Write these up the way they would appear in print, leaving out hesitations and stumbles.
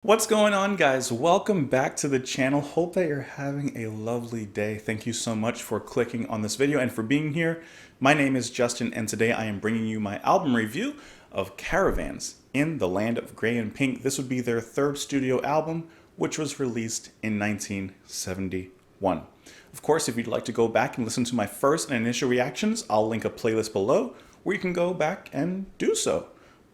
What's going on, guys? Welcome back to the channel. Hope that you're having a lovely day. Thank you so much for clicking on this video and for being here. My name is Justin, and today I am bringing you my album review of Caravans in the Land of Grey and Pink. This would be their third studio album, which was released in 1971. Of course, if you'd like to go back and listen to my first and initial reactions, I'll link a playlist below where you can go back and do so.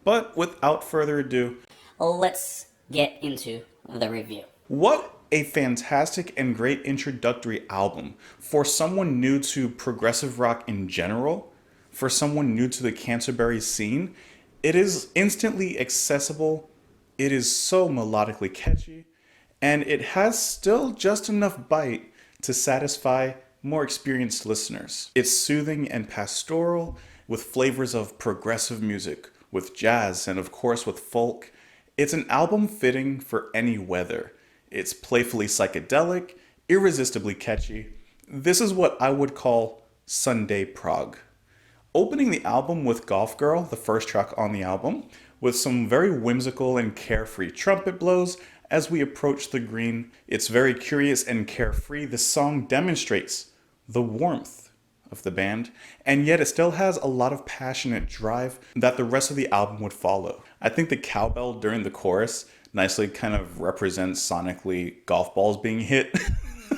But without further ado, Let's get into the review. what a fantastic and great introductory album for someone new to progressive rock in general, for someone new to the Canterbury scene. It is instantly accessible, it is so melodically catchy, and it has still just enough bite to satisfy more experienced listeners. It's soothing and pastoral with flavors of progressive music, with jazz, and of course with folk. It's an album fitting for any weather. It's playfully psychedelic, irresistibly catchy. This is what I would call Sunday prog. Opening the album with Golf Girl, the first track on the album, with some very whimsical and carefree trumpet blows as we approach the green. It's very curious and carefree. The song demonstrates the warmth of the band, and yet it still has a lot of passionate drive that the rest of the album would follow. I think the cowbell during the chorus nicely kind of represents sonically golf balls being hit.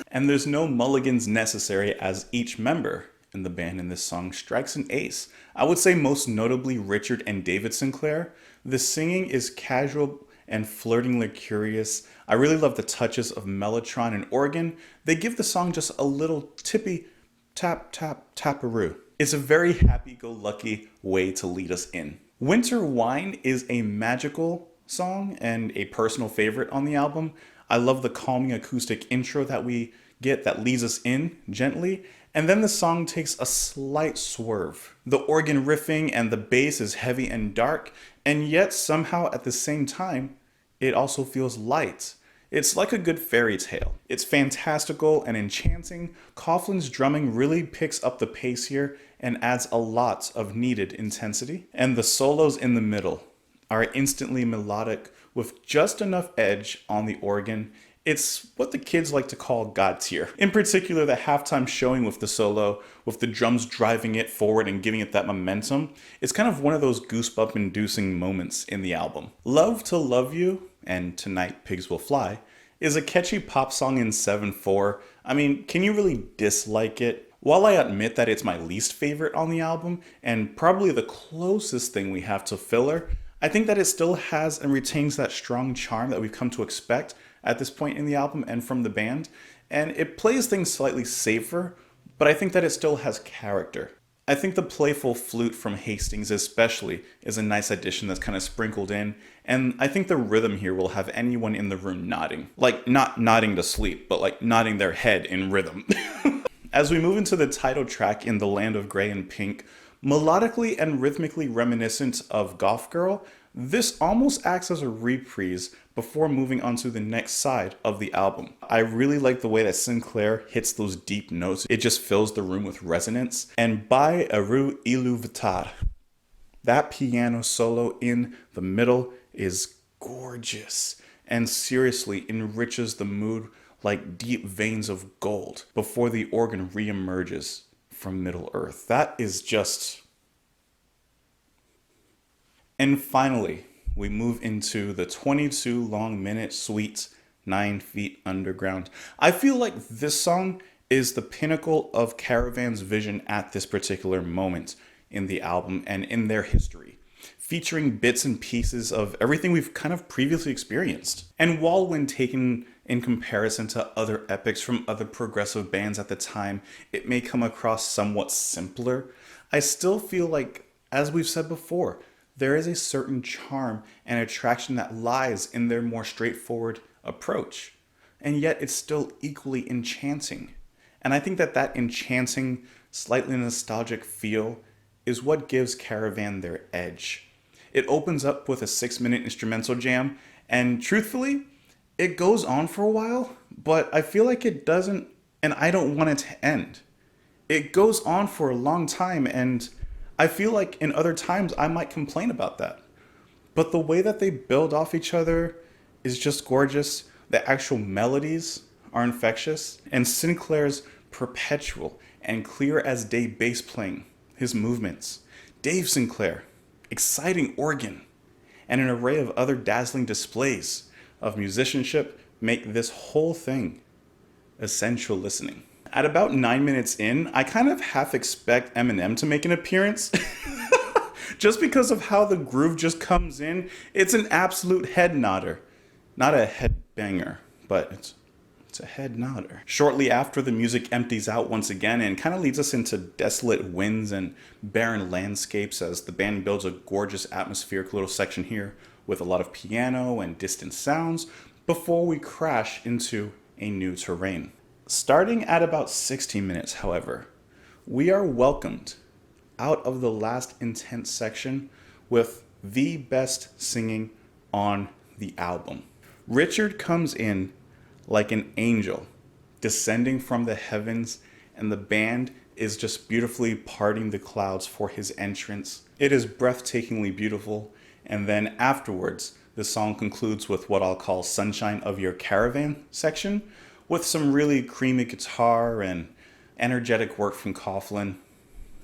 And there's no mulligans necessary as each member in the band in this song strikes an ace. I would say most notably Richard and David Sinclair. The singing is casual and flirtingly curious. I really love the touches of mellotron and organ. They give the song just a little tippy tap, tap, taparoo. It's a very happy-go-lucky way to lead us in. Winter Wine is a magical song and a personal favorite on the album. I love the calming acoustic intro that we get that leads us in gently, and then the song takes a slight swerve. The organ riffing and the bass is heavy and dark, and yet somehow at the same time, it also feels light. It's like a good fairy tale. It's fantastical and enchanting. Coughlin's drumming really picks up the pace here and adds a lot of needed intensity. And the solos in the middle are instantly melodic with just enough edge on the organ. It's what the kids like to call God tier. In particular, the halftime showing with the solo, with the drums driving it forward and giving it that momentum, it's kind of one of those goosebump-inducing moments in the album. Love to Love You and Tonight Pigs Will Fly is a catchy pop song in 7/4. I mean, can you really dislike it? While I admit that it's my least favorite on the album, and probably the closest thing we have to filler, I think that it still has and retains that strong charm that we've come to expect at this point in the album and from the band, and it plays things slightly safer, but I think that it still has character. I think the playful flute from Hastings especially is a nice addition that's kind of sprinkled in, and I think the rhythm here will have anyone in the room nodding. Like, not nodding to sleep, but like nodding their head in rhythm. As we move into the title track in the Land of Grey and Pink, melodically and rhythmically reminiscent of Golf Girl, this almost acts as a reprise before moving on to the next side of the album. I really like the way that Sinclair hits those deep notes. It just fills the room with resonance. And by Aru Iluvatar, that piano solo in the middle is gorgeous and seriously enriches the mood like deep veins of gold before the organ reemerges from Middle Earth. That is just... And finally, we move into the 22 long minute suite, 9 feet underground. I feel like this song is the pinnacle of Caravan's vision at this particular moment in the album and in their history, featuring bits and pieces of everything we've kind of previously experienced. And while when taken in comparison to other epics from other progressive bands at the time, it may come across somewhat simpler, I still feel like, as we've said before, there is a certain charm and attraction that lies in their more straightforward approach. And yet it's still equally enchanting. And I think that that enchanting, slightly nostalgic feel is what gives Caravan their edge. It opens up with a 6-minute instrumental jam, and truthfully, it goes on for a while, but I feel like it doesn't, and I don't want it to end. It goes on for a long time, and I feel like in other times I might complain about that. But the way that they build off each other is just gorgeous. The actual melodies are infectious. And Sinclair's perpetual and clear as day bass playing, his movements. Dave Sinclair, exciting organ, and an array of other dazzling displays of musicianship make this whole thing essential listening. At about 9 minutes in, I kind of half expect Eminem to make an appearance. Just because of how the groove just comes in, it's an absolute head nodder. Not a head banger, but it's a head nodder. Shortly after, the music empties out once again and kind of leads us into desolate winds and barren landscapes as the band builds a gorgeous atmospheric little section here with a lot of piano and distant sounds before we crash into a new terrain. Starting at about 16 minutes, however, we are welcomed out of the last intense section with the best singing on the album. Richard comes in like an angel descending from the heavens, and the band is just beautifully parting the clouds for his entrance. It is breathtakingly beautiful, and then afterwards, the song concludes with what I'll call Sunshine of Your Caravan section, with some really creamy guitar and energetic work from Coughlin.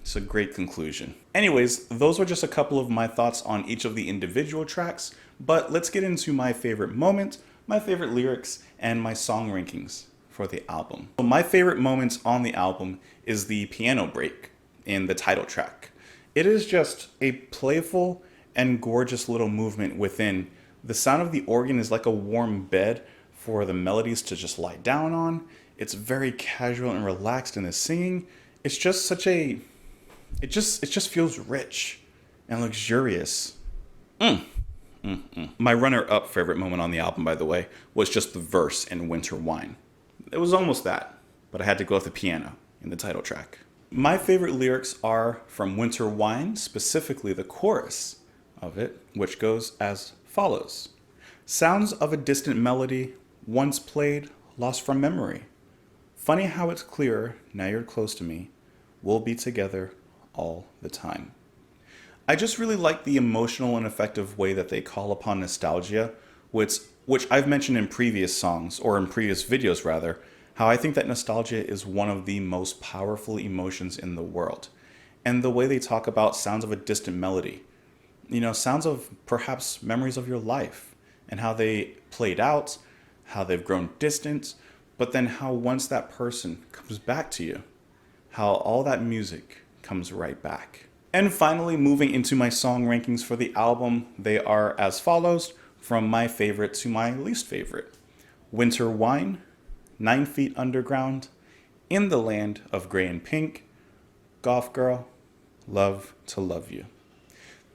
It's a great conclusion. Anyways, those were just a couple of my thoughts on each of the individual tracks, but let's get into my favorite moment, my favorite lyrics, and my song rankings for the album. So my favorite moments on the album is the piano break in the title track. It is just a playful and gorgeous little movement within. The sound of the organ is like a warm bed for the melodies to just lie down on. It's very casual and relaxed in the singing. It's just such a... It just feels rich and luxurious. My runner-up favorite moment on the album, by the way, was just the verse in Winter Wine. It was almost that, but I had to go with the piano in the title track. My favorite lyrics are from Winter Wine, specifically the chorus of it, which goes as follows. Sounds of a distant melody, once played, lost from memory. Funny how it's clearer, now you're close to me. We'll be together all the time. I just really like the emotional and effective way that they call upon nostalgia, which I've mentioned in previous songs, or in previous videos rather, how I think that nostalgia is one of the most powerful emotions in the world. And the way they talk about sounds of a distant melody, sounds of perhaps memories of your life, and how they played out, how they've grown distant, but then how once that person comes back to you, how all that music comes right back. And finally, moving into my song rankings for the album, they are as follows, from my favorite to my least favorite. Winter Wine, 9 Feet Underground, In the Land of Grey and Pink, Golf Girl, Love to Love You.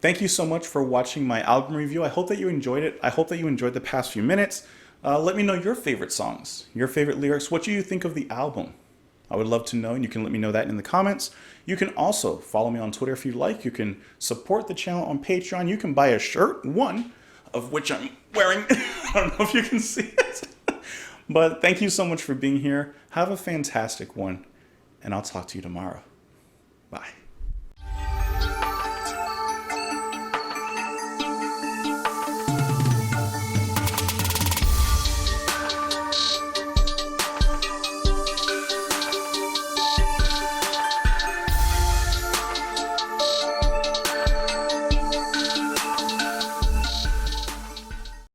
Thank you so much for watching my album review. I hope that you enjoyed it. I hope that you enjoyed the past few minutes. Let me know your favorite songs, your favorite lyrics. What do you think of the album? I would love to know, and you can let me know that in the comments. You can also follow me on Twitter if you'd like. You can support the channel on Patreon. You can buy a shirt, one of which I'm wearing. I don't know if you can see it. But thank you so much for being here. Have a fantastic one, and I'll talk to you tomorrow. Bye.